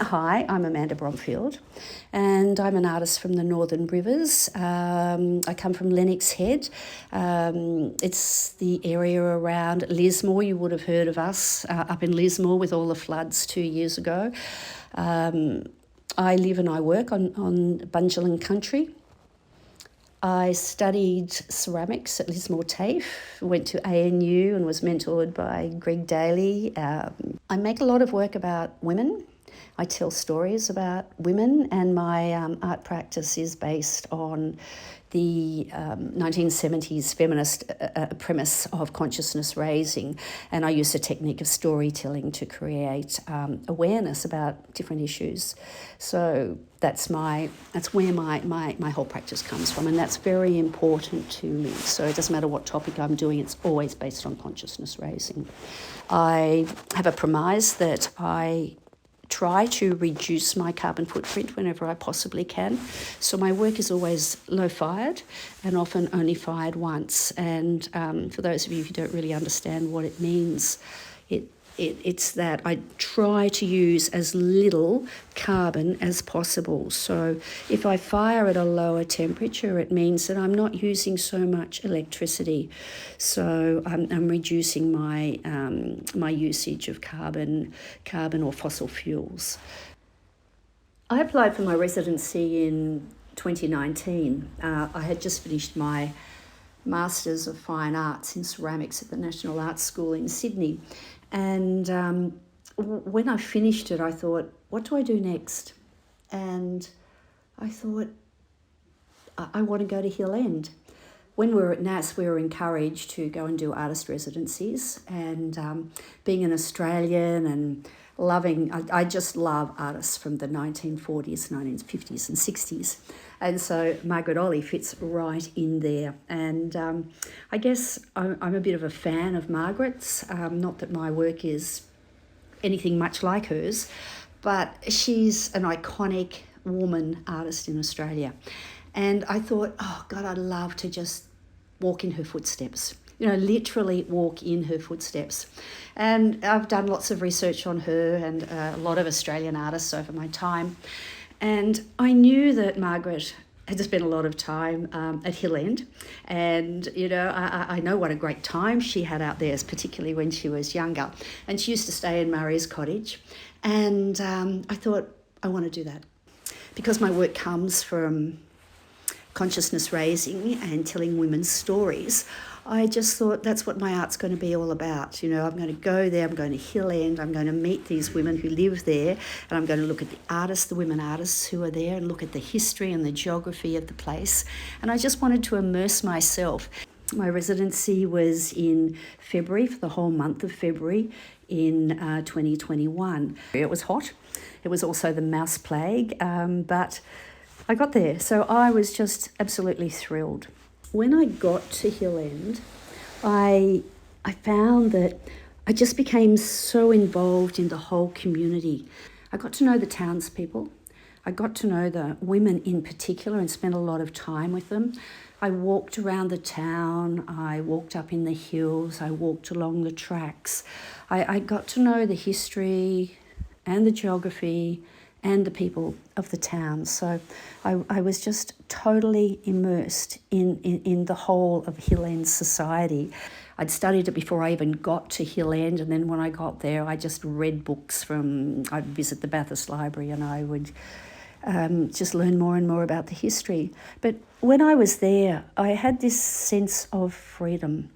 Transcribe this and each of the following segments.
Hi, I'm Amanda Bromfield, and I'm an artist from the Northern Rivers. I come from Lennox Head. It's the area around Lismore. You would have heard of us up in Lismore with all the floods 2 years ago. I live and I work on Bundjalung country. I studied ceramics at Lismore TAFE, went to ANU and was mentored by Greg Daly. I make a lot of work about women. I tell stories about women, and my art practice is based on the 1970s feminist premise of consciousness raising, and I use a technique of storytelling to create awareness about different issues. So that's where my whole practice comes from, and that's very important to me. So it doesn't matter what topic I'm doing, it's always based on consciousness raising. I have a premise that I try to reduce my carbon footprint whenever I possibly can. So my work is always low-fired and often only fired once. And for those of you who don't really understand what it means, it's that I try to use as little carbon as possible. So if I fire at a lower temperature, it means that I'm not using so much electricity. So I'm reducing my my usage of carbon or fossil fuels. I applied for my residency in 2019. I had just finished my Masters of Fine Arts in Ceramics at the National Arts School in Sydney. And when I finished it, I thought, what do I do next? And I thought, I want to go to Hill End. When we were at NAS, we were encouraged to go and do artist residencies. And being an Australian and I just love artists from the 1940s, 1950s and 60s. And so Margaret Olley fits right in there. And I guess I'm a bit of a fan of Margaret's. Not that my work is anything much like hers, but she's an iconic woman artist in Australia. And I thought, oh God, I'd love to just walk in her footsteps. Literally walk in her footsteps. And I've done lots of research on her and a lot of Australian artists over my time. And I knew that Margaret had spent a lot of time at Hill End. And, I know what a great time she had out there, particularly when she was younger. And she used to stay in Murray's cottage. And I thought, I want to do that. Because my work comes from consciousness raising and telling women's stories, I just thought that's what my art's going to be all about. I'm going to go there, I'm going to Hill End, I'm going to meet these women who live there, and I'm going to look at the artists, the women artists who are there, and look at the history and the geography of the place. And I just wanted to immerse myself. My residency was in February, for the whole month of February in 2021. It was hot. It was also the mouse plague, but I got there. So I was just absolutely thrilled. When I got to Hill End, I found that I just became so involved in the whole community. I got to know the townspeople. I got to know the women in particular and spent a lot of time with them. I walked around the town. I walked up in the hills. I walked along the tracks. I got to know the history and the geography and the people of the town. So I was just totally immersed in the whole of Hill End society. I'd studied it before I even got to Hill End, and then when I got there, I just read books I'd visit the Bathurst Library and I would just learn more and more about the history. But when I was there, I had this sense of freedom.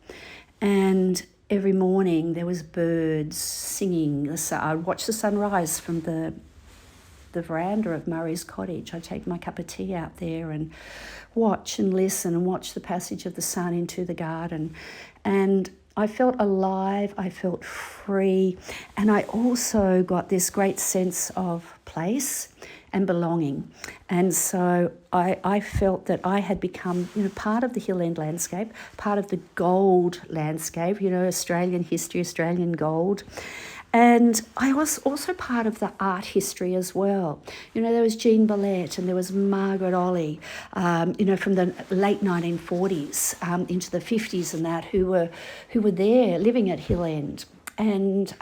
And every morning there was birds singing. I'd watch the sunrise from the veranda of Murray's cottage. I'd take my cup of tea out there and watch and listen and watch the passage of the sun into the garden. And I felt alive, I felt free, and I also got this great sense of place and belonging. And so I felt that I had become part of the Hill End landscape, part of the gold landscape, Australian history, Australian gold. And I was also part of the art history as well. There was Jean Bellette and there was Margaret Olley, from the late 1940s into the 50s and that, who were there living at Hill End. And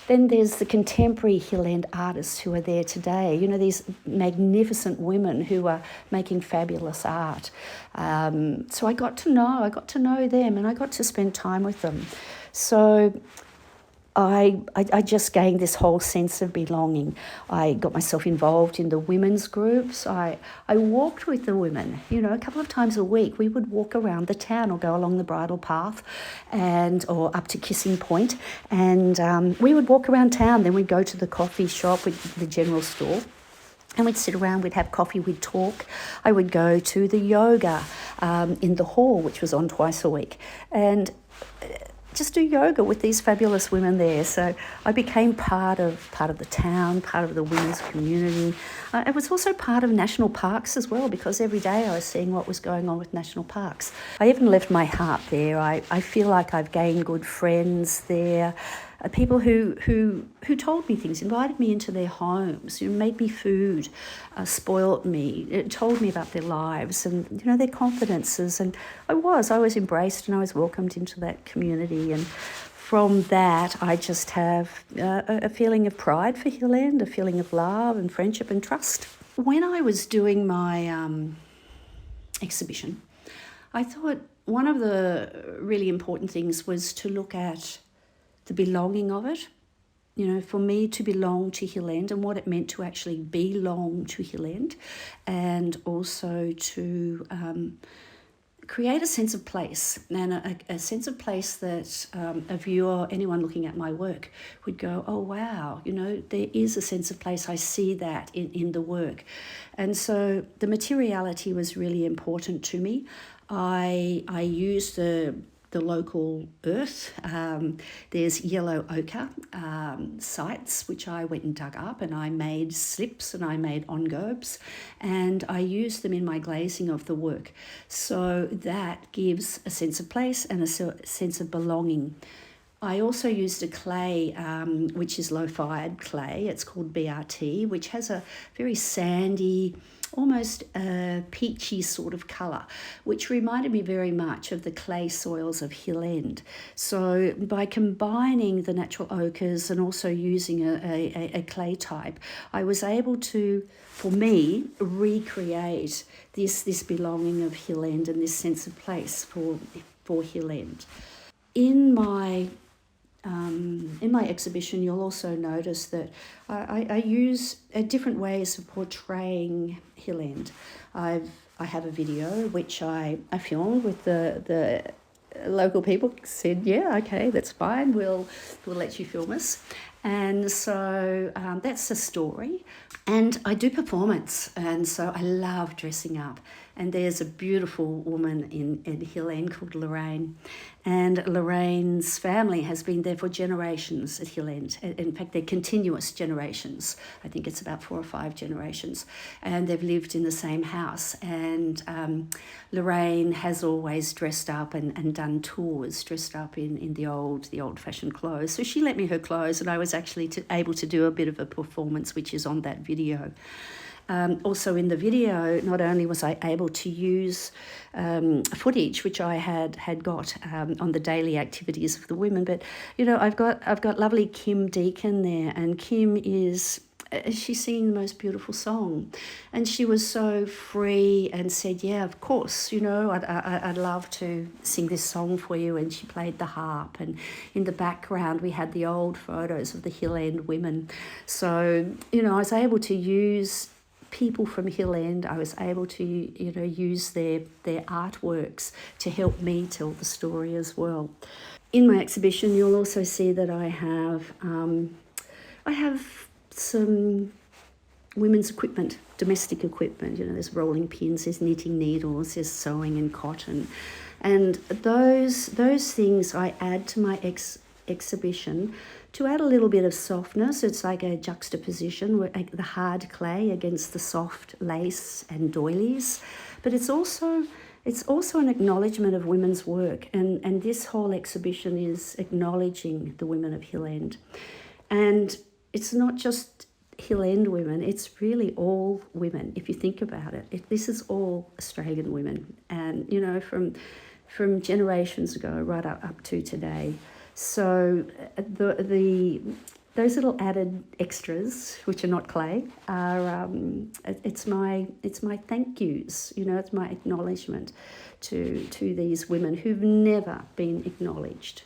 Then there's the contemporary Hill End artists who are there today. You know, these magnificent women who are making fabulous art. So I got to know them, and I got to spend time with them. So I just gained this whole sense of belonging. I got myself involved in the women's groups. I walked with the women, you know, a couple of times a week. We would walk around the town or go along the bridle path or up to Kissing Point, and we would walk around town. Then we'd go to the coffee shop, with the general store, and we'd sit around, we'd have coffee, we'd talk. I would go to the yoga in the hall, which was on twice a week, and just do yoga with these fabulous women there. So I became part of the town, part of the women's community. It was also part of national parks as well, because every day I was seeing what was going on with national parks. I even left my heart there. I feel like I've gained good friends there. People who told me things, invited me into their homes, made me food, spoilt me, told me about their lives and, you know, their confidences. And I was embraced and I was welcomed into that community. And from that, I just have a feeling of pride for Hill End, a feeling of love and friendship and trust. When I was doing my exhibition, I thought one of the really important things was to look at the belonging of it, you know, for me to belong to Hill End and what it meant to actually belong to Hill End, and also to create a sense of place, and a sense of place that a viewer, anyone looking at my work, would go, oh wow, you know, there is a sense of place. I see that in the work. And so the materiality was really important to me. I used the local earth. There's yellow ochre sites, which I went and dug up, and I made slips and I made engobes, and I used them in my glazing of the work. So that gives a sense of place and a sense of belonging. I also used a clay, which is low-fired clay. It's called BRT, which has a very sandy, almost a peachy sort of colour, which reminded me very much of the clay soils of Hill End. So by combining the natural ochres and also using a clay type, I was able to, for me, recreate this belonging of Hill End and this sense of place for Hill End. In my exhibition, you'll also notice that I use different ways of portraying Hill End. I have a video which I filmed with the local people. Said, yeah, okay, that's fine. We'll let you film us. And so that's the story. And I do performance, and so I love dressing up. And there's a beautiful woman in Hill End called Lorraine. And Lorraine's family has been there for generations at Hill End. In fact, they're continuous generations. I think it's about 4 or 5 generations. And they've lived in the same house. And Lorraine has always dressed up and done tours, dressed up in the old-fashioned clothes. So she lent me her clothes, and I was actually able to do a bit of a performance, which is on that video. Also in the video, not only was I able to use footage which I had got on the daily activities of the women, but you know, I've got lovely Kim Deacon there, and Kim is she's singing the most beautiful song, and she was so free and said, yeah, of course, you know, I'd love to sing this song for you. And she played the harp, and in the background we had the old photos of the Hill End women. So, you know, I was able to use people from Hill End. I was able to, you know, use their artworks to help me tell the story as well. In my exhibition, you'll also see that I have some women's equipment, domestic equipment. You know, there's rolling pins, there's knitting needles, there's sewing and cotton, and those things I add to my exhibition to add a little bit of softness. It's like a juxtaposition, the hard clay against the soft lace and doilies. But it's also an acknowledgement of women's work, and this whole exhibition is acknowledging the women of Hill End. And it's not just Hill End women, it's really all women, if you think about it. This is all Australian women, and, you know, from generations ago right up to today. So the those little added extras, which are not clay, are it's my thank yous. It's my acknowledgement to these women who've never been acknowledged,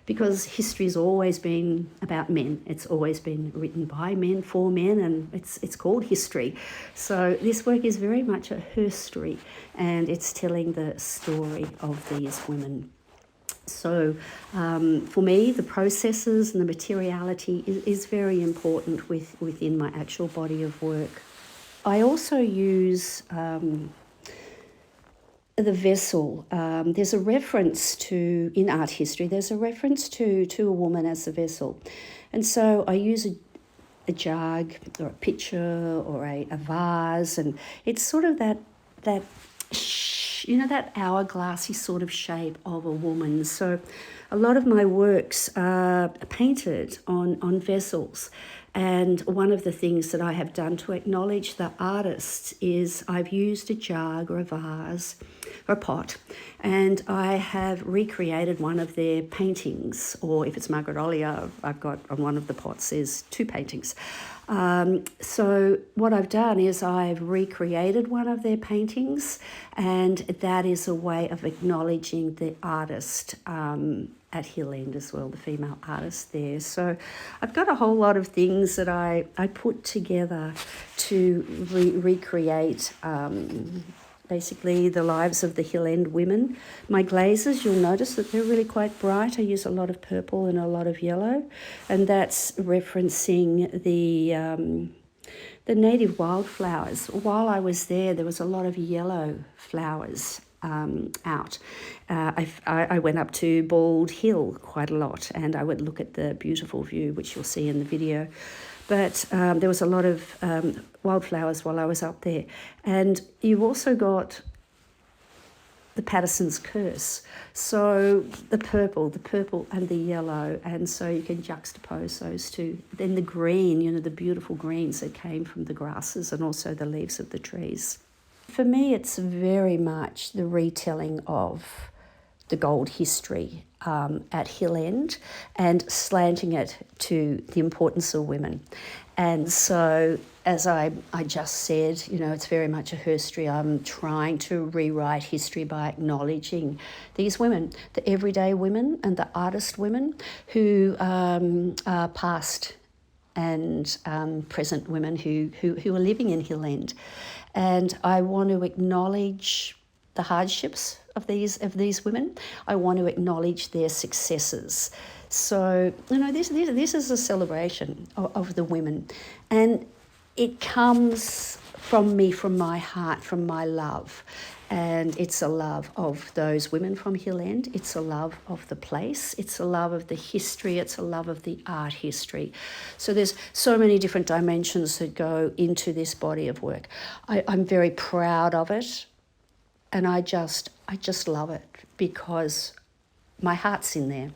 because history's always been about men. It's always been written by men for men, and it's called history. So this work is very much a herstory, and it's telling the story of these women. So for me, the processes and the materiality is very important within my actual body of work. I also use the vessel. There's a reference to, in art history, there's a reference to a woman as a vessel. And so I use a jug or a pitcher or a vase, and it's sort of that hourglassy sort of shape of a woman. So a lot of my works are painted on vessels. And one of the things that I have done to acknowledge the artist is I've used a jug or a vase or a pot, and I have recreated one of their paintings. Or if it's Margaret Ollier, I've got on one of the pots there's 2 paintings. So what I've done is I've recreated one of their paintings, and that is a way of acknowledging the artist at Hill End as well, the female artist there. So I've got a whole lot of things that I put together to recreate basically the lives of the Hill End women. My glazes, you'll notice that they're really quite bright. I use a lot of purple and a lot of yellow, and that's referencing the native wildflowers. While I was there was a lot of yellow flowers out. I went up to Bald Hill quite a lot, and I would look at the beautiful view, which you'll see in the video. But there was a lot of wildflowers while I was up there. And you've also got the Patterson's curse. So the purple and the yellow. And so you can juxtapose those two. Then the green, the beautiful greens that came from the grasses and also the leaves of the trees. For me, it's very much the retelling of the gold history at Hill End and slanting it to the importance of women. And so, as I just said, it's very much a herstory. I'm trying to rewrite history by acknowledging these women, the everyday women and the artist women who are past and present women who are living in Hill End. And I want to acknowledge the hardships of these women. I want to acknowledge their successes. So, this is a celebration of the women. And it comes from me, from my heart, from my love. And it's a love of those women from Hill End. It's a love of the place. It's a love of the history. It's a love of the art history. So there's so many different dimensions that go into this body of work. I'm very proud of it. And I just love it because my heart's in there.